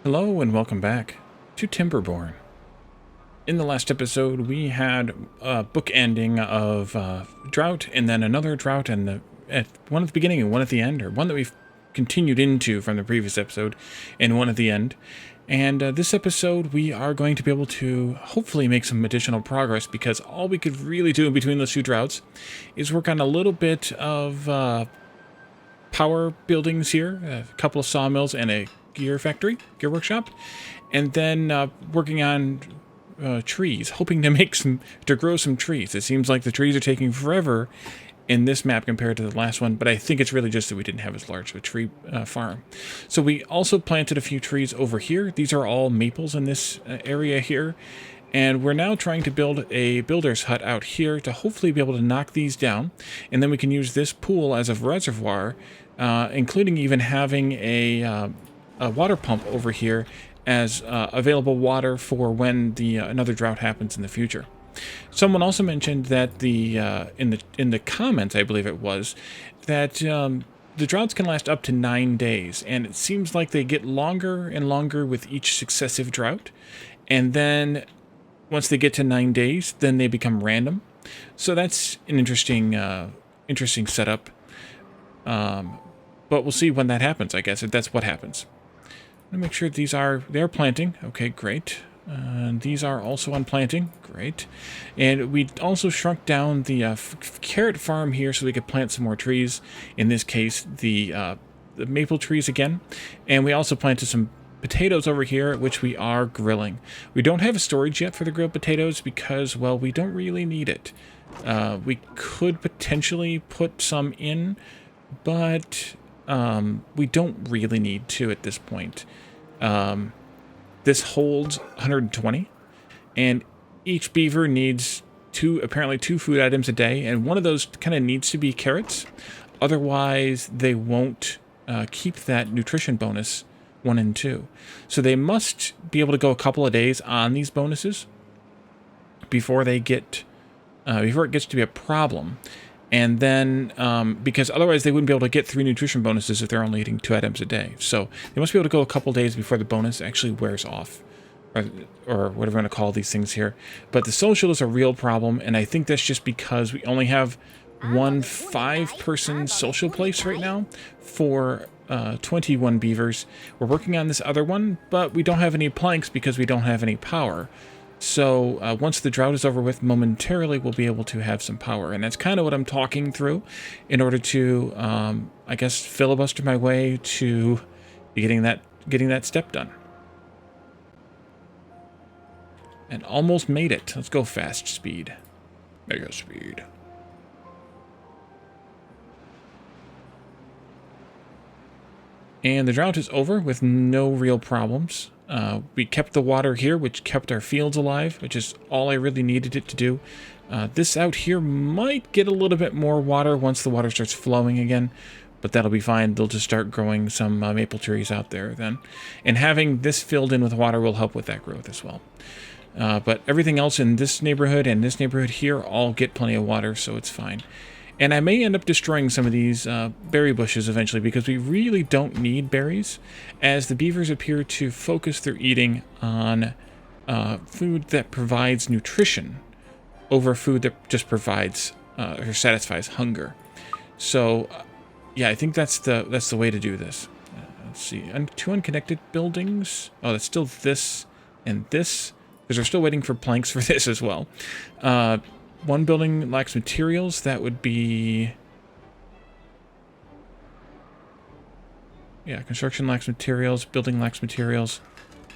Hello and welcome back to Timberborn. In the last episode, we had a book ending of drought, and then another drought, and one at the beginning and one at the end, or one that we've continued into from the previous episode, and one at the end. And this episode, we are going to be able to hopefully make some additional progress, because all we could really do in between those two droughts is work on a little bit of power buildings here, a couple of sawmills, and a gear workshop, and then working on trees, hoping to grow some trees. It seems like the trees are taking forever in this map compared to the last one, but I think it's really just that we didn't have as large of a tree farm. So we also planted a few trees over here. These are all maples in this area here, and we're now trying to build a builder's hut out here to hopefully be able to knock these down, and then we can use this pool as a reservoir, including even having a water pump over here as available water for when another drought happens in the future. Someone also mentioned that in the comments, I believe it was, that the droughts can last up to 9 days, and it seems like they get longer and longer with each successive drought, and then once they get to 9 days, then they become random. So that's an interesting setup. But we'll see when that happens, I guess, if that's what happens. I'm gonna make sure they're planting. Okay, great. These are also on planting. Great. And we also shrunk down the carrot farm here so we could plant some more trees. In this case, the maple trees again. And we also planted some potatoes over here, which we are grilling. We don't have a storage yet for the grilled potatoes because, well, we don't really need it. We could potentially put some in, but we don't really need to at this point. This holds 120, and each beaver needs apparently two food items a day, and one of those kind of needs to be carrots. Otherwise, they won't keep that nutrition bonus 1 and 2. So they must be able to go a couple of days on these bonuses before it gets to be a problem. And then, because otherwise they wouldn't be able to get 3 nutrition bonuses if they're only eating 2 items a day. So they must be able to go a couple days before the bonus actually wears off, or whatever you want to call these things here. But the social is a real problem, and I think that's just because we only have one 5-person social place right now for 21 beavers. We're working on this other one, but we don't have any planks because we don't have any power. So once the drought is over with, momentarily we'll be able to have some power. And that's kind of what I'm talking through in order to, I guess, filibuster my way to getting that step done. And almost made it. Let's go fast speed. Mega speed. And the drought is over with no real problems. We kept the water here, which kept our fields alive, which is all I really needed it to do. This out here might get a little bit more water once the water starts flowing again, but that'll be fine. They'll just start growing some maple trees out there then. And having this filled in with water will help with that growth as well. But everything else in this neighborhood and this neighborhood here all get plenty of water, so it's fine. And I may end up destroying some of these berry bushes eventually because we really don't need berries, as the beavers appear to focus their eating on food that provides nutrition over food that just provides or satisfies hunger. So, yeah, I think that's the way to do this. Let's see, 2 unconnected buildings. Oh, that's still this and this, because we're still waiting for planks for this as well. 1 building lacks materials. That would be... Yeah, construction lacks materials. Building lacks materials.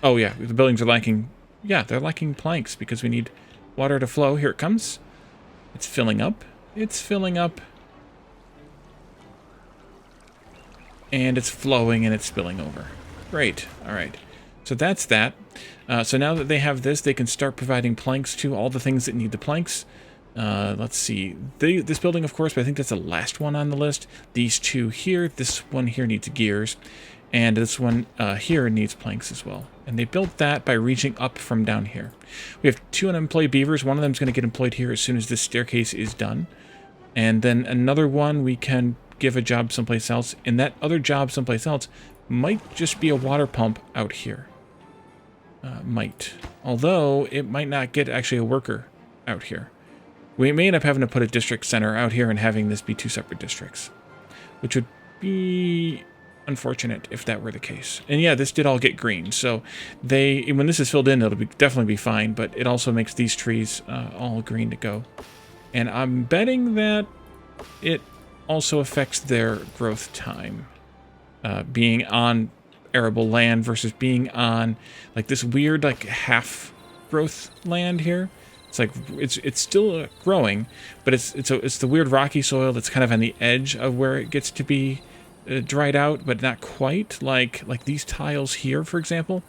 Oh, yeah, the buildings are lacking... Yeah, they're lacking planks because we need water to flow. Here it comes. It's filling up. It's filling up. And it's flowing and it's spilling over. Great. All right. So that's that. So now that they have this, they can start providing planks to all the things that need the planks. Let's see. This building, of course, but I think that's the last one on the list. These 2 here. This one here needs gears. And this one here needs planks as well. And they built that by reaching up from down here. We have 2 unemployed beavers. One of them is going to get employed here as soon as this staircase is done. And then another one we can give a job someplace else. And that other job someplace else might just be a water pump out here. might. Although, it might not get actually a worker out here. We may end up having to put a district center out here and having this be 2 separate districts, which would be unfortunate if that were the case. And yeah, this did all get green, so when this is filled in, it'll definitely be fine, but it also makes these trees all green to go. And I'm betting that it also affects their growth time, being on arable land versus being on like this weird like half growth land here. It's like it's still growing, but it's the weird rocky soil that's kind of on the edge of where it gets to be dried out, but not quite. Like these tiles here, for example.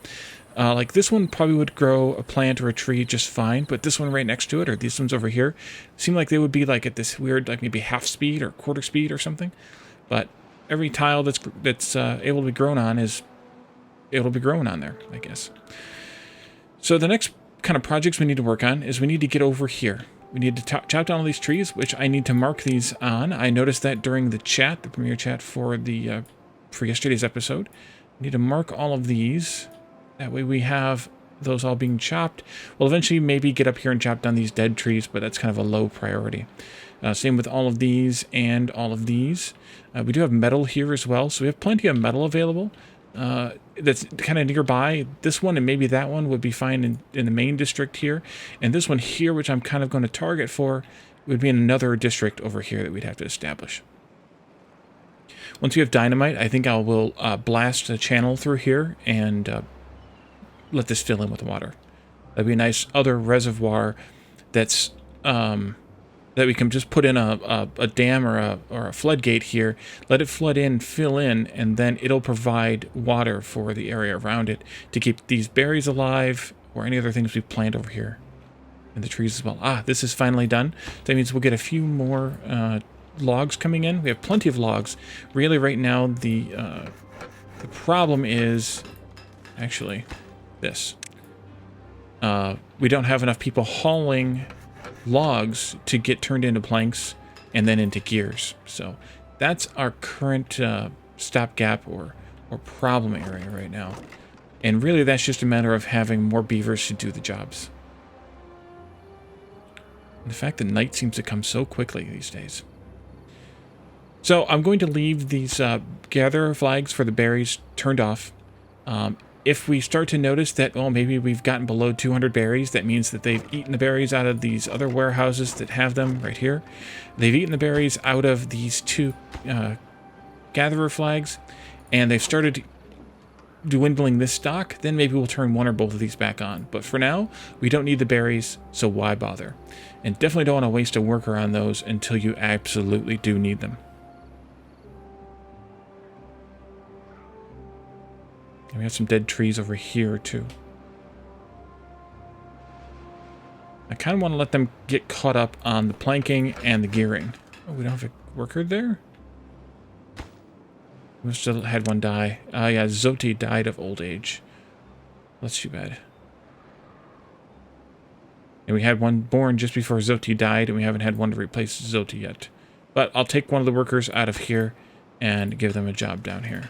Like this one probably would grow a plant or a tree just fine, but this one right next to it, or these ones over here, seem like they would be like at this weird, like maybe half speed or quarter speed or something. But every tile that's able to be grown on is able to be grown on there, I guess. So the next kind of projects we need to work on is we need to get over here. We need to chop down all these trees, which I need to mark these on. I noticed that during the chat, the premiere chat for yesterday's episode. We need to mark all of these. That way we have those all being chopped. We'll eventually maybe get up here and chop down these dead trees, but that's kind of a low priority. Same with all of these and all of these. We do have metal here as well, so we have plenty of metal available. That's kind of nearby. This one and maybe that one would be fine in the main district here. And this one here, which I'm kind of going to target for, would be in another district over here that we'd have to establish. Once we have dynamite, I think I will blast a channel through here and let this fill in with water. That'd be a nice other reservoir that's that we can just put in a dam or a floodgate here, let it flood in, fill in, and then it'll provide water for the area around it to keep these berries alive or any other things we plant over here in the trees as well. Ah, this is finally done. That means we'll get a few more logs coming in. We have plenty of logs. Really, right now, the problem is actually this. We don't have enough people hauling logs to get turned into planks and then into gears. So that's our current stopgap or problem area right now. And really that's just a matter of having more beavers to do the jobs. And the fact that night seems to come so quickly these days. So I'm going to leave these gatherer flags for the berries turned off. If we start to notice that, well, maybe we've gotten below 200 berries, that means that they've eaten the berries out of these other warehouses that have them right here. They've eaten the berries out of these 2 gatherer flags, and they've started dwindling this stock, then maybe we'll turn one or both of these back on. But for now, we don't need the berries, so why bother? And definitely don't want to waste a worker on those until you absolutely do need them. We have some dead trees over here, too. I kind of want to let them get caught up on the planking and the gearing. Oh, we don't have a worker there? We still had one die. Yeah, Zoti died of old age. That's too bad. And we had one born just before Zoti died, and we haven't had one to replace Zoti yet. But I'll take one of the workers out of here and give them a job down here.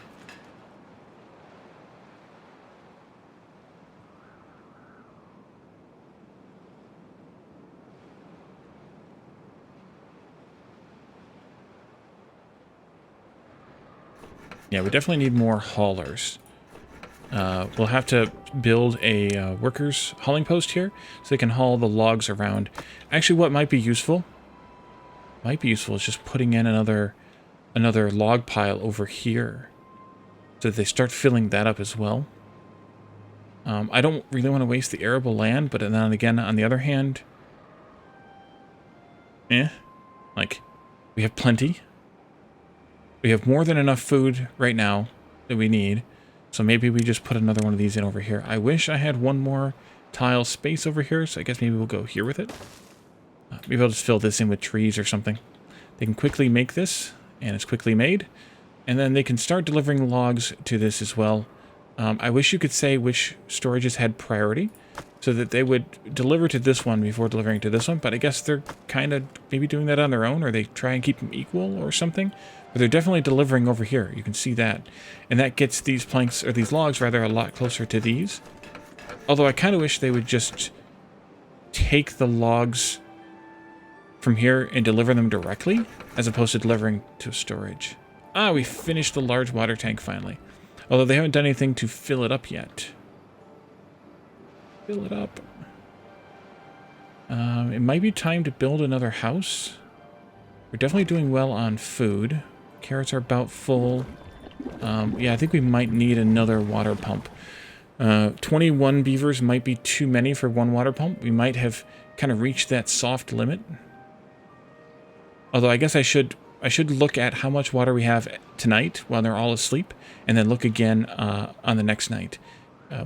Yeah, we definitely need more haulers. We'll have to build a workers hauling post here so they can haul the logs around. Actually, what might be useful is just putting in another log pile over here so that they start filling that up as well. I don't really want to waste the arable land, but then again, on the other hand, like, we have plenty. We have more than enough food right now that we need, so maybe we just put another one of these in over here. I wish I had one more tile space over here, so I guess maybe we'll go here with it. Maybe I'll just fill this in with trees or something. They can quickly make this, and it's quickly made, and then they can start delivering logs to this as well. I wish you could say which storages had priority, so that they would deliver to this one before delivering to this one, but I guess they're kind of maybe doing that on their own, or they try and keep them equal or something. But they're definitely delivering over here. You can see that. And that gets these planks, or these logs rather, a lot closer to these. Although I kind of wish they would just take the logs from here and deliver them directly, as opposed to delivering to storage. Ah, we finished the large water tank finally. Although they haven't done anything to fill it up yet. Fill it up. It might be time to build another house. We're definitely doing well on food. Carrots are about full. Yeah, I think we might need another water pump. 21 beavers might be too many for one water pump. We might have kind of reached that soft limit. Although I guess I should look at how much water we have tonight while they're all asleep, and then look again on the next night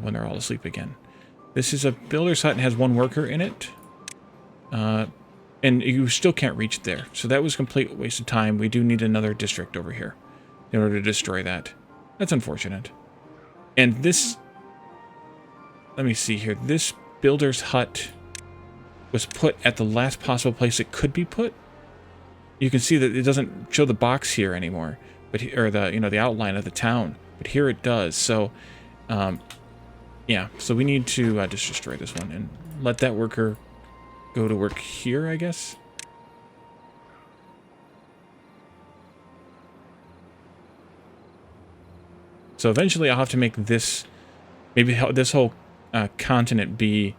when they're all asleep again. This is a builder's hut and has one worker in it. And you still can't reach there. So that was a complete waste of time. We do need another district over here in order to destroy that. That's unfortunate. And this... Let me see here. This builder's hut was put at the last possible place it could be put. You can see that it doesn't show the box here anymore, but or the the outline of the town. But here it does. So, yeah. So we need to just destroy this one and let that worker go to work here, I guess. So eventually, I'll have to make this, maybe this whole continent be,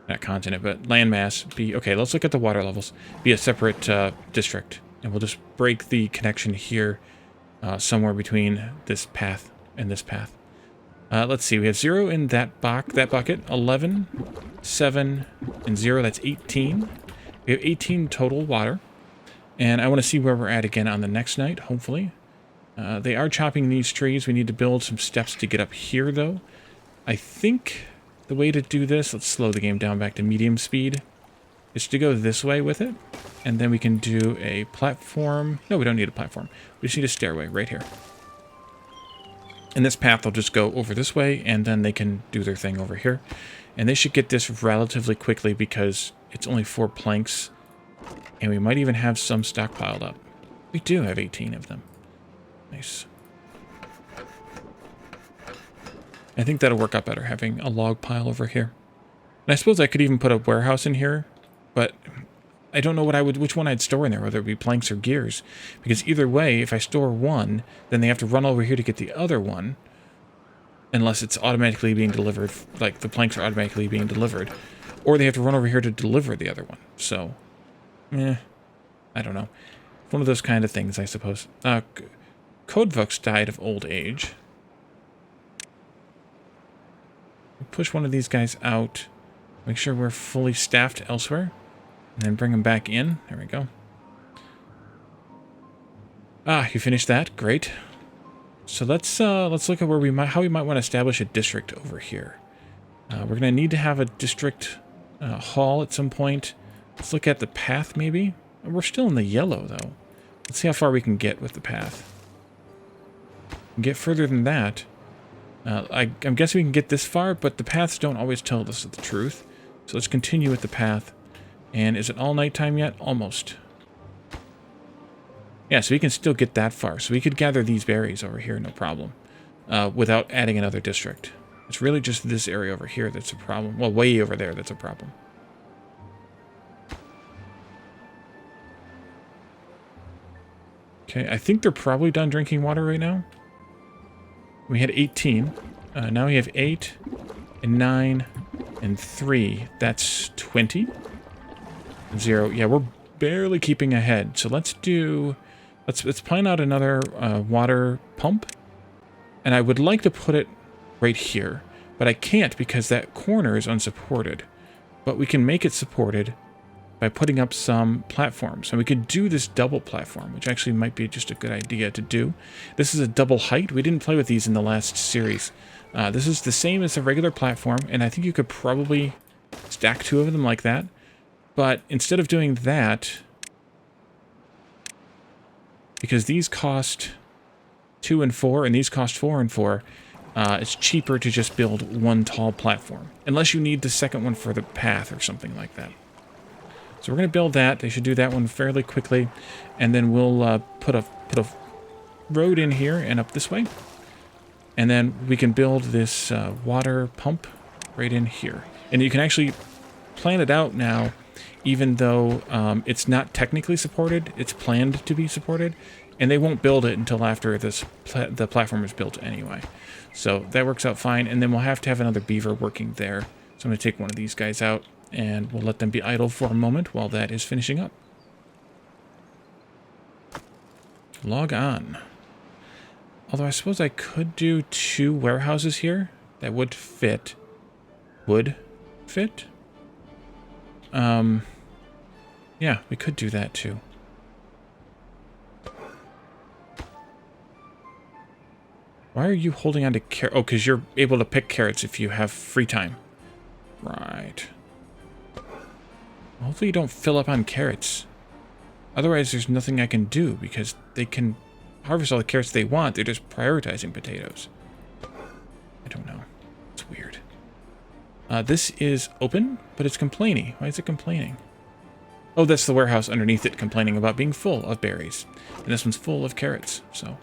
not continent, but landmass be, okay, let's look at the water levels, be a separate district. And we'll just break the connection here somewhere between this path and this path. Let's see, we have 0 in that bucket, 11, 7, and 0, that's 18. We have 18 total water. And I want to see where we're at again on the next night, hopefully. They are chopping these trees. We need to build some steps to get up here, though. I think the way to do this, let's slow the game down back to medium speed, is to go this way with it. And then we can do a platform. No, we don't need a platform. We just need a stairway right here. And this path will just go over this way, and then they can do their thing over here. And they should get this relatively quickly because it's only 4 planks. And we might even have some stockpiled up. We do have 18 of them. Nice. I think that'll work out better, having a log pile over here. And I suppose I could even put a warehouse in here, but I don't know which one I'd store in there, whether it be planks or gears. Because either way, if I store one, then they have to run over here to get the other one. Unless it's automatically being delivered, like the planks are automatically being delivered. Or they have to run over here to deliver the other one. So, I don't know. One of those kind of things, I suppose. Codevux died of old age. Push one of these guys out. Make sure we're fully staffed elsewhere. And then bring them back in. There we go. Ah, you finished that. Great. So let's look at where how we might want to establish a district over here. We're going to need to have a district hall at some point. Let's look at the path, maybe. We're still in the yellow, though. Let's see how far we can get with the path. Get further than that. I'm guessing we can get this far, but the paths don't always tell us the truth. So let's continue with the path. And is it all nighttime yet? Almost. Yeah, so we can still get that far. So we could gather these berries over here, no problem. Without adding another district. It's really just this area over here that's a problem. Well, way over there that's a problem. Okay, I think they're probably done drinking water right now. We had 18. Now we have 8 and 9 and 3. That's 20. 0. Yeah, we're barely keeping ahead. So let's plan out another water pump. And I would like to put it right here, but I can't because that corner is unsupported. But we can make it supported by putting up some platforms. And we could do this double platform, which actually might be just a good idea to do. This is a double height. We didn't play with these in the last series. This is the same as a regular platform, and I think you could probably stack 2 of them like that. But instead of doing that, because these cost 2 and 4, and these cost 4 and 4, it's cheaper to just build one tall platform. Unless you need the second one for the path or something like that. So we're going to build that. They should do that one fairly quickly. And then we'll put a road in here and up this way. And then we can build this water pump right in here. And you can actually plan it out now, even though it's not technically supported. It's planned to be supported, and they won't build it until after the platform is built anyway. So that works out fine, and then we'll have to have another beaver working there. So I'm going to take one of these guys out, and we'll let them be idle for a moment while that is finishing up. Log on. Although I suppose I could do 2 warehouses here. That would fit. Would fit? Yeah, we could do that too. Why are you holding on to carrots? Oh, because you're able to pick carrots if you have free time. Right. Hopefully you don't fill up on carrots. Otherwise, there's nothing I can do because they can harvest all the carrots they want. They're just prioritizing potatoes. I don't know. It's weird. This is open, but it's complaining. Why is it complaining? Oh, that's the warehouse underneath it complaining about being full of berries. And this one's full of carrots. So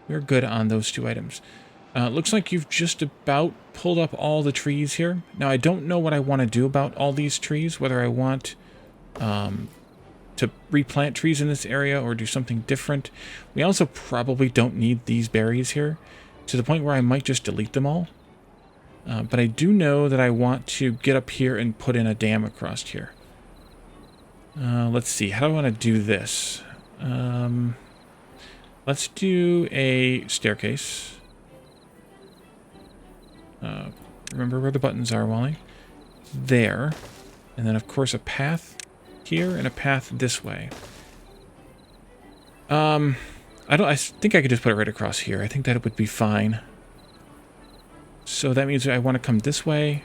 we're good on those 2 items. Looks like you've just about pulled up all the trees here. Now, I don't know what I want to do about all these trees, whether I want to replant trees in this area or do something different. We also probably don't need these berries here, to the point where I might just delete them all. But I do know that I want to get up here and put in a dam across here. Let's see. How do I want to do this? Let's do a staircase. Remember where the buttons are, Wally. There. And then, of course, a path here and a path this way. I think I could just put it right across here. I think that it would be fine. So that means I want to come this way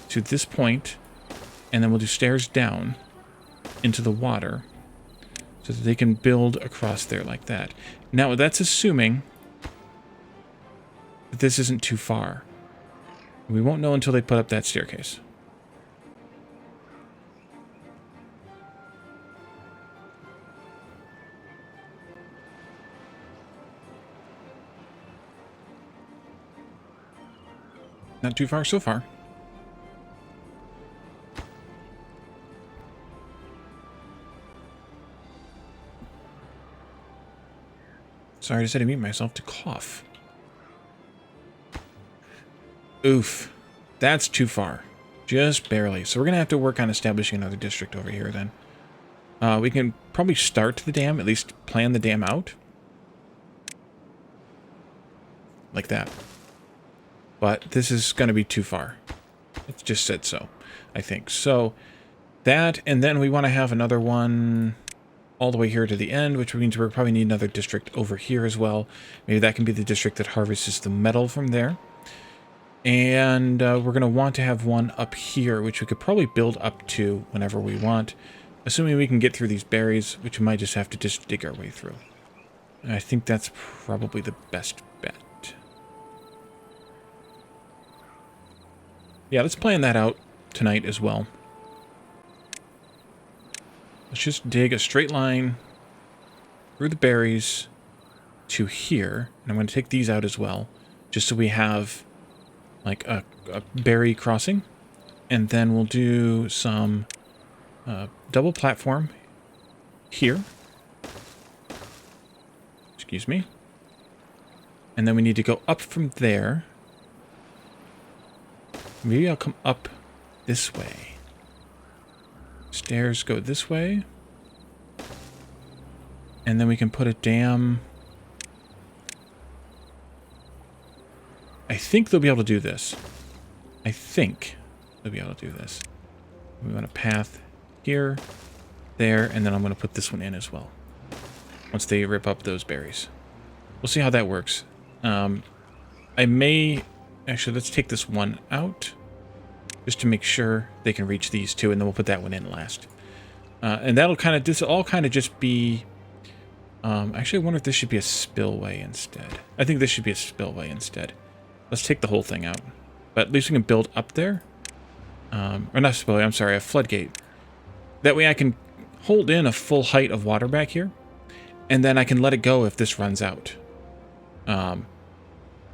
to this point, and then we'll do stairs down into the water so that they can build across there like that. Now, that's assuming that this isn't too far. We won't know until they put up that staircase. Not too far so far. Sorry, I just had to mute myself to cough. Oof. That's too far. Just barely. So we're going to have to work on establishing another district over here then. We can probably start the dam, at least plan the dam out. Like that. But this is going to be too far. It just said so, I think. So that, and then we want to have another one all the way here to the end, which means we'll probably need another district over here as well. Maybe that can be the district that harvests the metal from there. And we're going to want to have one up here, which we could probably build up to whenever we want, assuming we can get through these berries, which we might just have to just dig our way through. And I think that's probably the best bet. Yeah, let's plan that out tonight as well. Let's just dig a straight line through the berries to here. And I'm going to take these out as well, just so we have like a berry crossing. And then we'll do some double platform here. Excuse me. And then we need to go up from there. Maybe I'll come up this way. Stairs go this way. And then we can put a dam. I think they'll be able to do this. I think they'll be able to do this. We want a path here, there, and then I'm going to put this one in as well. Once they rip up those berries. We'll see how that works. I may... Actually, let's take this one out. Just to make sure they can reach these two, and then we'll put that one in last. And that'll kind of... This will all kind of just be... actually, I wonder if this should be a spillway instead. I think this should be a spillway instead. Let's take the whole thing out. But at least we can build up there. Or not spillway, I'm sorry, a floodgate. That way I can hold in a full height of water back here. And then I can let it go if this runs out.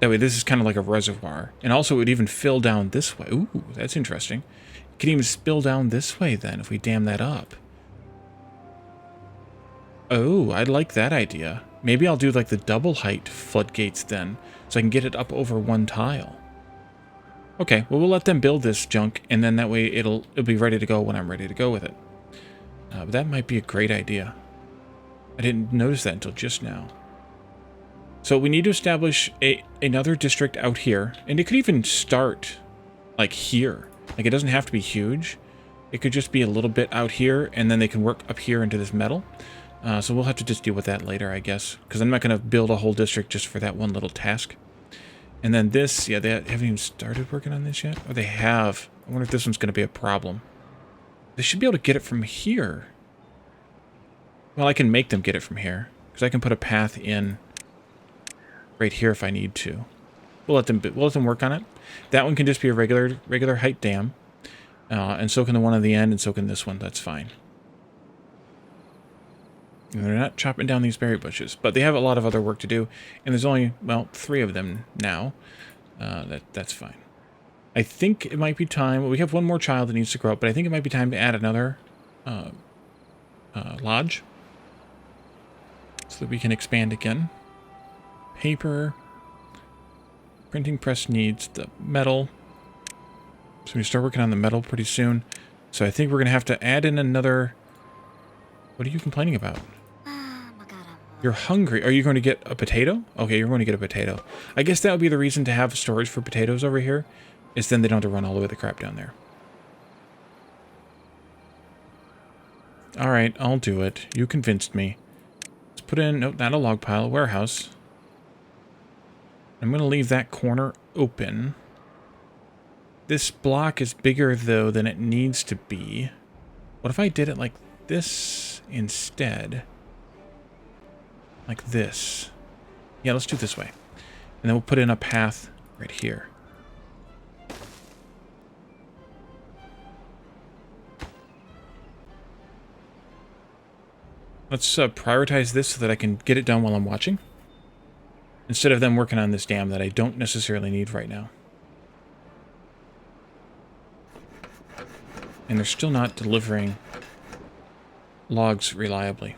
That way this is kind of like a reservoir. And also it would even fill down this way. Ooh, that's interesting. It could even spill down this way then if we dam that up. Oh, I like that idea. Maybe I'll do like the double height floodgates then, so I can get it up over one tile. Okay, well we'll let them build this junk, and then that way it'll be ready to go when I'm ready to go with it. But that might be a great idea. I didn't notice that until just now. So we need to establish another district out here, and it could even start like here. Like it doesn't have to be huge. It could just be a little bit out here, and then they can work up here into this metal. So we'll have to just deal with that later, I guess, because I'm not going to build a whole district just for that one little task. And then this, yeah, they haven't even started working on this yet. Or they have. I wonder if this one's going to be a problem. They should be able to get it from here. Well, I can make them get it from here, because I can put a path in right here if I need to. We'll let them work on it. That one can just be a regular height dam, and so can the one on the end, and so can this one. That's fine. And they're not chopping down these berry bushes, but they have a lot of other work to do, and there's only, well, 3 of them now. That's fine. I think it might be time. We have one more child that needs to grow up, but I think it might be time to add another lodge so that we can expand again. Paper. Printing press needs the metal. So we start working on the metal pretty soon. So I think we're going to have to add in another... What are you complaining about? You're hungry. Are you going to get a potato? Okay, you're going to get a potato. I guess that would be the reason to have storage for potatoes over here, is then they don't have to run all the way the crap down there. Alright, I'll do it. You convinced me. Let's put in, nope, not a log pile, a warehouse. I'm going to leave that corner open. This block is bigger, though, than it needs to be. What if I did it like this instead? Like this. Yeah, let's do it this way. And then we'll put in a path right here. Let's prioritize this so that I can get it done while I'm watching, instead of them working on this dam that I don't necessarily need right now. And they're still not delivering logs reliably.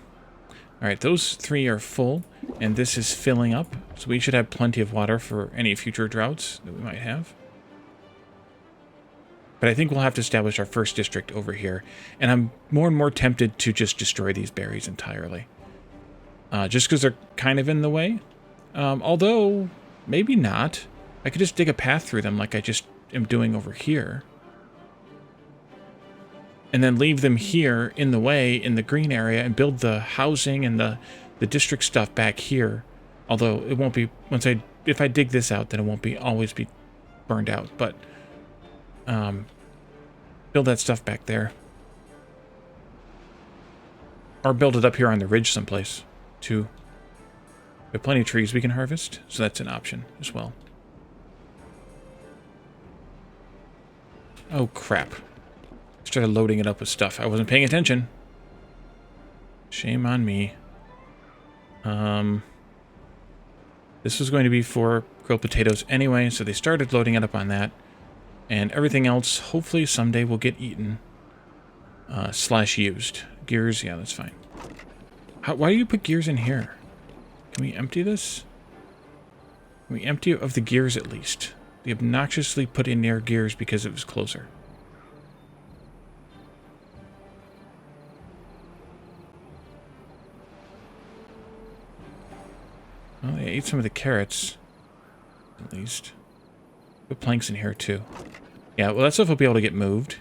Alright, those 3 are full, and this is filling up, so we should have plenty of water for any future droughts that we might have. But I think we'll have to establish our first district over here, and I'm more and more tempted to just destroy these berries entirely. Just because they're kind of in the way. Although, maybe not. I could just dig a path through them like I just am doing over here. And then leave them here in the way, in the green area, and build the housing and the district stuff back here. Although, it won't be, if I dig this out, then it won't always be burned out. But, build that stuff back there. Or build it up here on the ridge someplace, too. We have plenty of trees we can harvest, so that's an option as well. Oh, crap. Started loading it up with stuff. I wasn't paying attention. Shame on me. This was going to be for grilled potatoes anyway, so they started loading it up on that. And everything else, hopefully someday will get eaten. / used. Gears, yeah, that's fine. Why do you put gears in here? Can we empty this? Can we empty of the gears at least? They obnoxiously put in their gears because it was closer. Well, they ate some of the carrots, at least. Put planks in here, too. Yeah, well, that stuff will be able to get moved.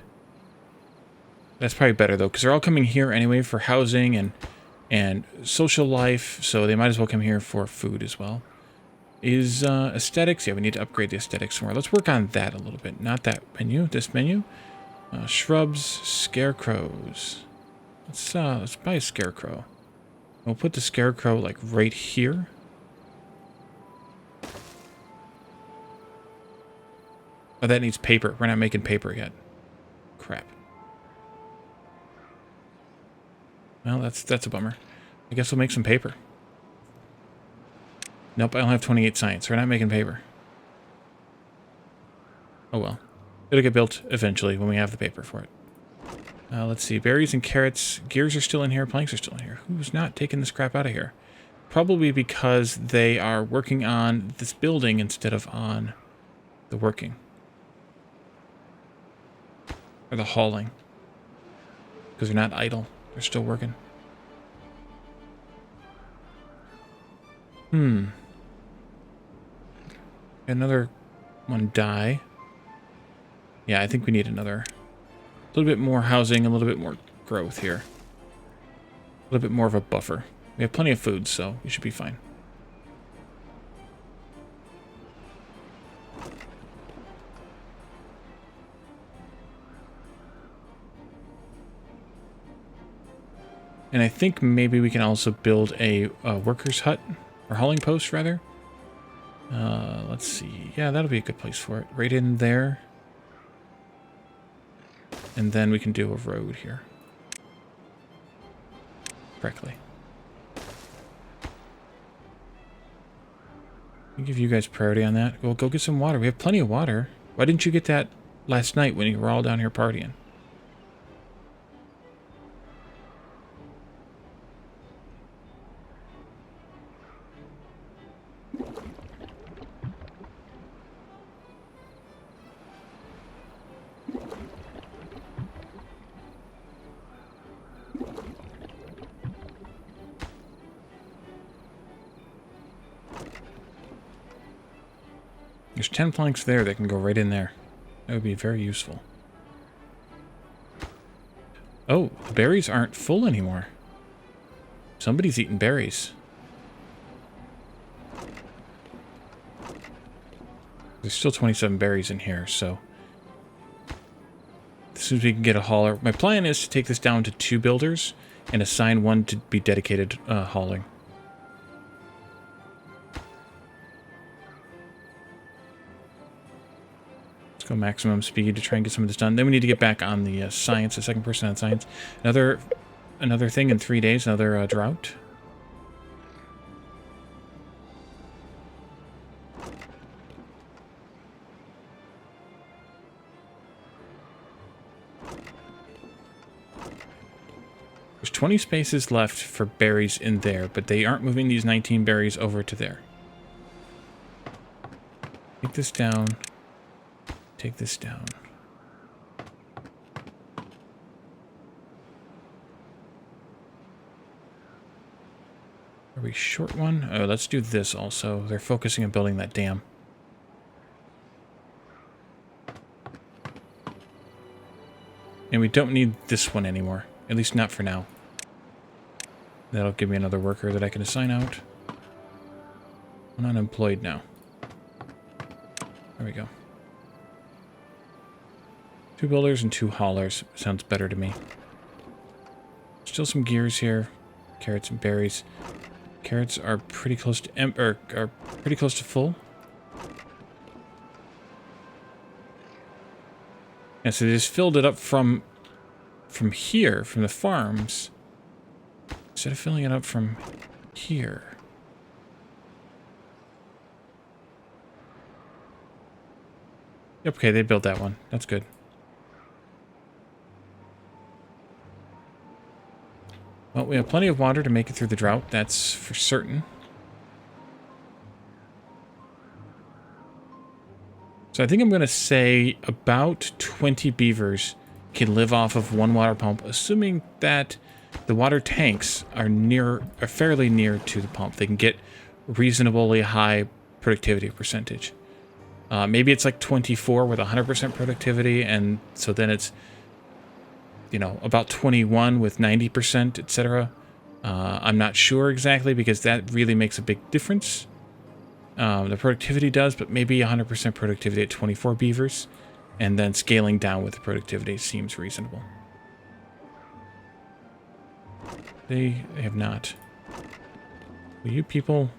That's probably better, though, because they're all coming here anyway for housing and social life, so they might as well come here for food as well. Is aesthetics? Yeah, we need to upgrade the aesthetics more. Let's work on that a little bit. Not that menu, this menu. Shrubs, scarecrows. Let's buy a scarecrow. We'll put the scarecrow, like, right here. Oh, that needs paper. We're not making paper yet. Crap. Well, that's a bummer. I guess we'll make some paper. Nope, I don't have 28 science. We're not making paper. Oh well. It'll get built eventually when we have the paper for it. Let's see. Berries and carrots. Gears are still in here. Planks are still in here. Who's not taking this crap out of here? Probably because they are working on this building instead of on the working. Or the hauling. Because they're not idle. They're still working. Another one die. Yeah, I think we need another. A little bit more housing, a little bit more growth here. A little bit more of a buffer. We have plenty of food, so we should be fine. And I think maybe we can also build a worker's hut, or hauling post, rather. Let's see. Yeah, that'll be a good place for it. Right in there. And then we can do a road here. Correctly. I'll give you guys priority on that. Well, go get some water. We have plenty of water. Why didn't you get that last night when you were all down here partying? There's 10 planks there that can go right in there. That would be very useful. Oh, the berries aren't full anymore. Somebody's eating berries. There's still 27 berries in here, so as soon as we can get a hauler. My plan is to take this down to 2 builders and assign one to be dedicated hauling. Let's go maximum speed to try and get some of this done. Then we need to get back on the science, the second person on science. Another thing in 3 days, another drought. There's 20 spaces left for berries in there, but they aren't moving these 19 berries over to there. Take this down. Take this down. Are we short one? Oh, let's do this also. They're focusing on building that dam. And we don't need this one anymore. At least not for now. That'll give me another worker that I can assign out. I'm unemployed now. There we go. 2 builders and 2 haulers. Sounds better to me. Still some gears here. Carrots and berries. Carrots are pretty close to are pretty close to full. Yeah, so they just filled it up from here, from the farms, instead of filling it up from here. Yep, okay, they built that one. That's good. Well, we have plenty of water to make it through the drought, that's for certain. So I think I'm going to say about 20 beavers can live off of 1 water pump, assuming that the water tanks are fairly near to the pump. They can get reasonably high productivity percentage. Maybe it's like 24 with 100% productivity, and so then it's, you know, about 21 with 90%, etc. I'm not sure exactly because that really makes a big difference. The productivity does, but maybe 100% productivity at 24 beavers, and then scaling down with the productivity seems reasonable. They have not. Will you people...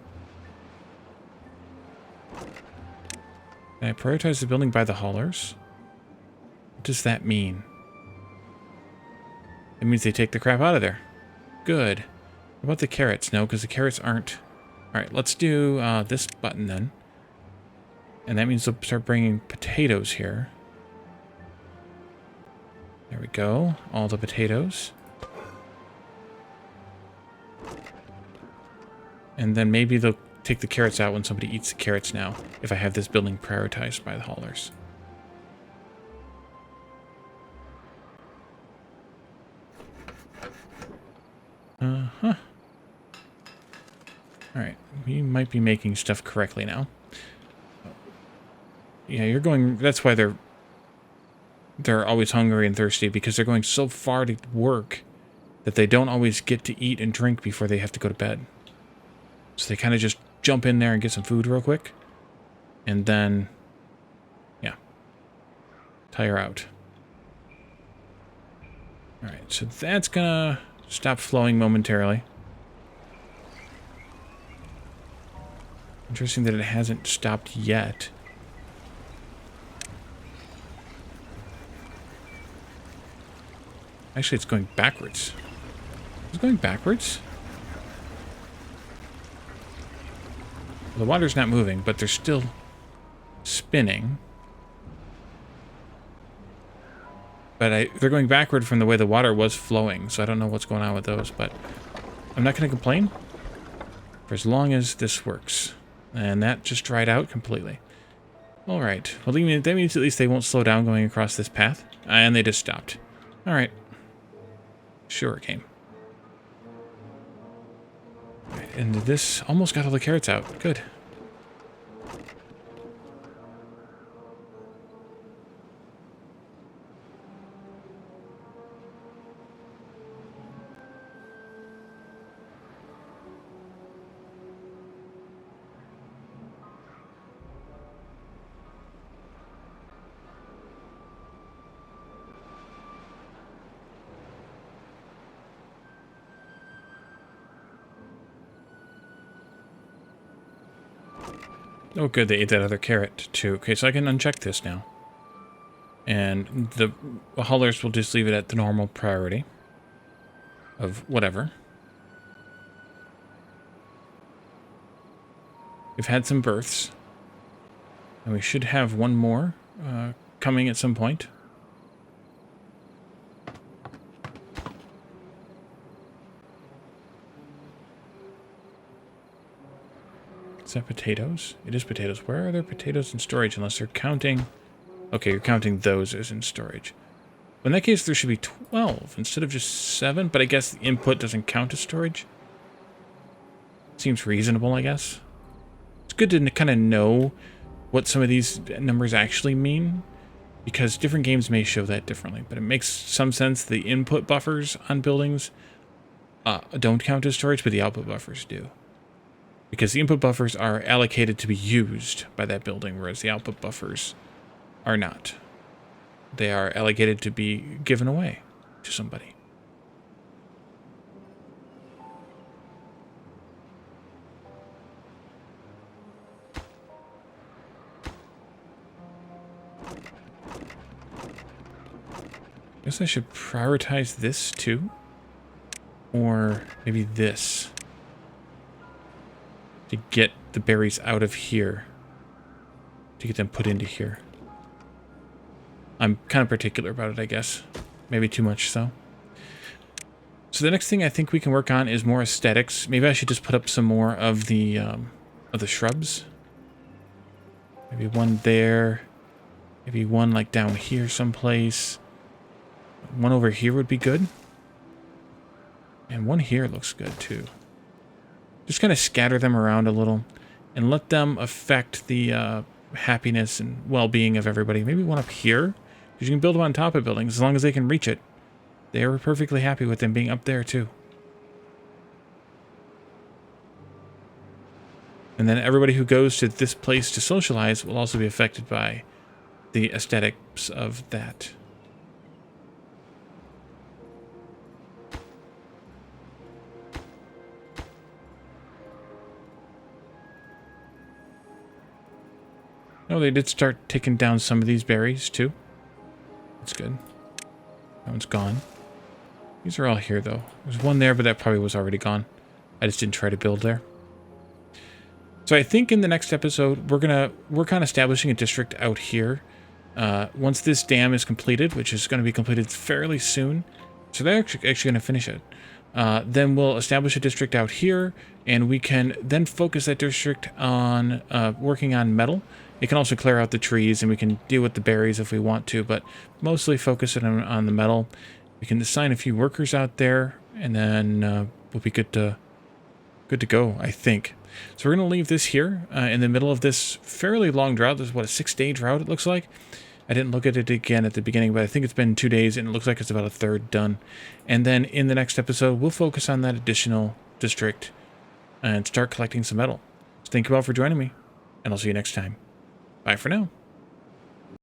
Can I prioritize the building by the haulers? What does that mean? It means they take the crap out of there. Good. What about the carrots? No, because the carrots aren't... Alright, let's do this button then. And that means they'll start bringing potatoes here. There we go. All the potatoes. And then maybe they'll take the carrots out when somebody eats the carrots now, if I have this building prioritized by the haulers. Uh-huh. Alright, we might be making stuff correctly now. Yeah, you're going... That's why they're always hungry and thirsty, because they're going so far to work that they don't always get to eat and drink before they have to go to bed. So they kind of just jump in there and get some food real quick. And then, yeah, tire out. Alright, so that's gonna stop flowing momentarily. Interesting that it hasn't stopped yet. Actually, it's going backwards. It's going backwards? The water's not moving, but they're still spinning. But they're going backward from the way the water was flowing, so I don't know what's going on with those, but I'm not going to complain for as long as this works. And that just dried out completely. Alright, well that means at least they won't slow down going across this path. And they just stopped. Alright. Sure came. And this almost got all the carrots out. Good. Oh, good, they ate that other carrot, too. Okay, so I can uncheck this now. And the haulers will just leave it at the normal priority of whatever. We've had some births. And we should have one more coming at some point. Is that potatoes? It is potatoes. Where are there potatoes in storage? Unless they're counting... Okay, you're counting those as in storage. Well, in that case, there should be 12 instead of just 7. But I guess the input doesn't count as storage. Seems reasonable, I guess. It's good to kind of know what some of these numbers actually mean. Because different games may show that differently. But it makes some sense the input buffers on buildings don't count as storage, but the output buffers do. Because the input buffers are allocated to be used by that building, whereas the output buffers are not. They are allocated to be given away to somebody. Guess I should prioritize this too. Or maybe this. To get the berries out of here. To get them put into here. I'm kind of particular about it, I guess. Maybe too much so. So the next thing I think we can work on is more aesthetics. Maybe I should just put up some more of the shrubs. Maybe one there. Maybe one like down here someplace. One over here would be good. And one here looks good too. Just kind of scatter them around a little and let them affect the happiness and well-being of everybody. Maybe one up here, because you can build them on top of buildings as long as they can reach it. They are perfectly happy with them being up there too. And then everybody who goes to this place to socialize will also be affected by the aesthetics of that. Oh, they did start taking down some of these berries, too. That's good. That one's gone. These are all here, though. There's one there, but that probably was already gone. I just didn't try to build there. So I think in the next episode, we're going to work on establishing a district out here. Once this dam is completed, which is going to be completed fairly soon, so they're actually going to finish it. Then we'll establish a district out here, and we can then focus that district on working on metal. It can also clear out the trees, and we can deal with the berries if we want to, but mostly focus it on the metal. We can assign a few workers out there, and then we'll be good to go, I think. So we're going to leave this here in the middle of this fairly long drought. This is, what, a 6-day drought it looks like? I didn't look at it again at the beginning, but I think it's been 2 days, and it looks like it's about a third done. And then in the next episode, we'll focus on that additional district and start collecting some metal. So thank you all for joining me, and I'll see you next time. Bye for now.